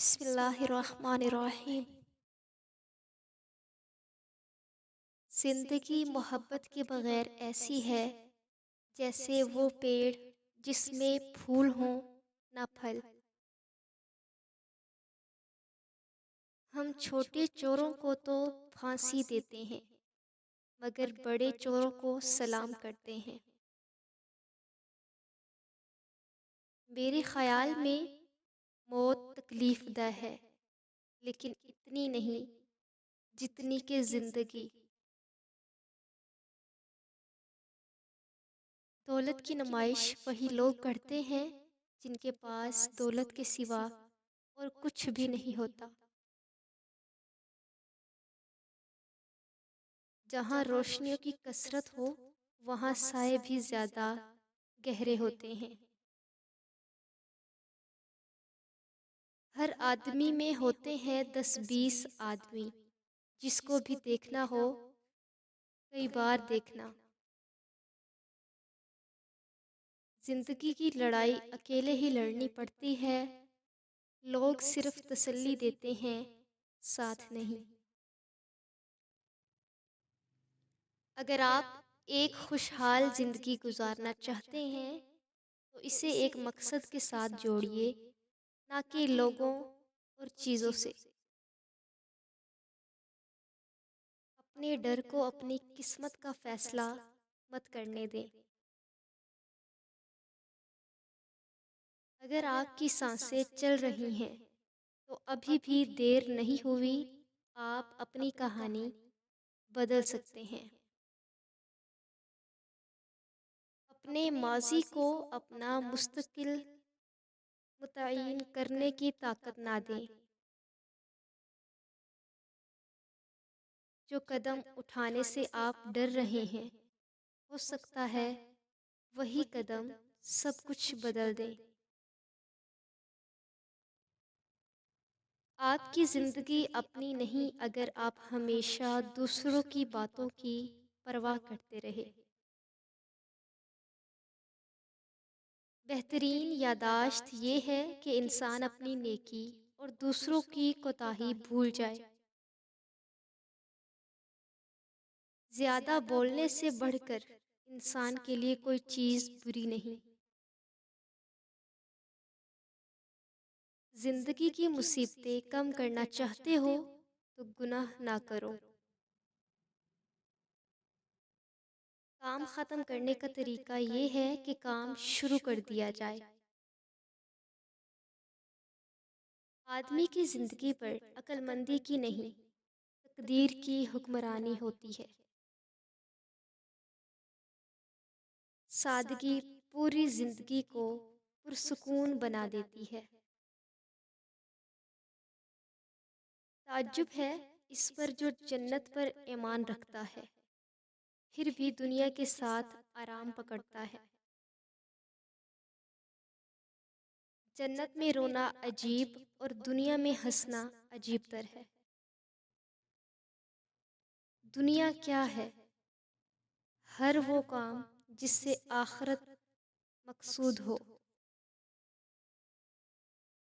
بسم اللہ الرحمن الرحیم۔ زندگی محبت کے بغیر ایسی ہے جیسے وہ پیڑ جس میں پھول ہوں نہ پھل۔ ہم چھوٹے چوروں کو تو پھانسی دیتے ہیں مگر بڑے چوروں کو سلام کرتے ہیں۔ میرے خیال میں موت تکلیف دہ ہے لیکن اتنی نہیں جتنی کہ زندگی۔ دولت کی نمائش وہی لوگ کرتے ہیں جن کے پاس دولت کے سوا اور کچھ بھی نہیں ہوتا۔ جہاں روشنیوں کی کثرت ہو وہاں سائے بھی زیادہ گہرے ہوتے ہیں۔ ہر آدمی میں ہوتے ہیں 10-20 آدمی، جس کو بھی دیکھنا ہو کئی بار دیکھنا۔ زندگی کی لڑائی اکیلے ہی لڑنی پڑتی ہے، لوگ صرف تسلی دیتے ہیں، ساتھ نہیں۔ اگر آپ ایک خوشحال زندگی گزارنا چاہتے ہیں تو اسے ایک مقصد کے ساتھ جوڑیے، نہ کہ لوگوں اور چیزوں سے۔ اپنے ڈر کو اپنی قسمت کا فیصلہ مت کرنے دیں۔ اگر آپ کی سانسیں چل رہی ہیں تو ابھی بھی دیر نہیں ہوئی، آپ اپنی کہانی بدل سکتے ہیں۔ اپنے ماضی کو اپنا مستقل متعین کرنے کی طاقت نہ دیں۔ جو قدم اٹھانے سے آپ ڈر رہے ہیں، ہو سکتا ہے وہی قدم سب کچھ بدل دے۔ آپ کی زندگی اپنی نہیں اگر آپ ہمیشہ دوسروں کی باتوں کی پرواہ کرتے رہے۔ بہترین یادداشت یہ ہے کہ انسان اپنی نیکی اور دوسروں کی کوتاہی بھول جائے۔ زیادہ بولنے سے بڑھ کر انسان کے لیے کوئی چیز بری نہیں۔ زندگی کی مصیبتیں کم کرنا چاہتے ہو تو گناہ نہ کرو۔ کام ختم کرنے کا طریقہ یہ ہے کہ کام شروع کر دیا جائے۔ آدمی کی زندگی پر عقل مندی کی نہیں، تقدیر کی حکمرانی ہوتی ہے۔ سادگی پوری زندگی کو پرسکون بنا دیتی ہے۔ تعجب ہے اس پر جو جنت پر ایمان رکھتا ہے پھر بھی دنیا کے ساتھ آرام پکڑتا ہے۔ جنت میں رونا عجیب اور دنیا میں ہنسنا عجیب تر ہے۔ دنیا کیا ہے؟ ہر وہ کام جس سے آخرت مقصود ہو۔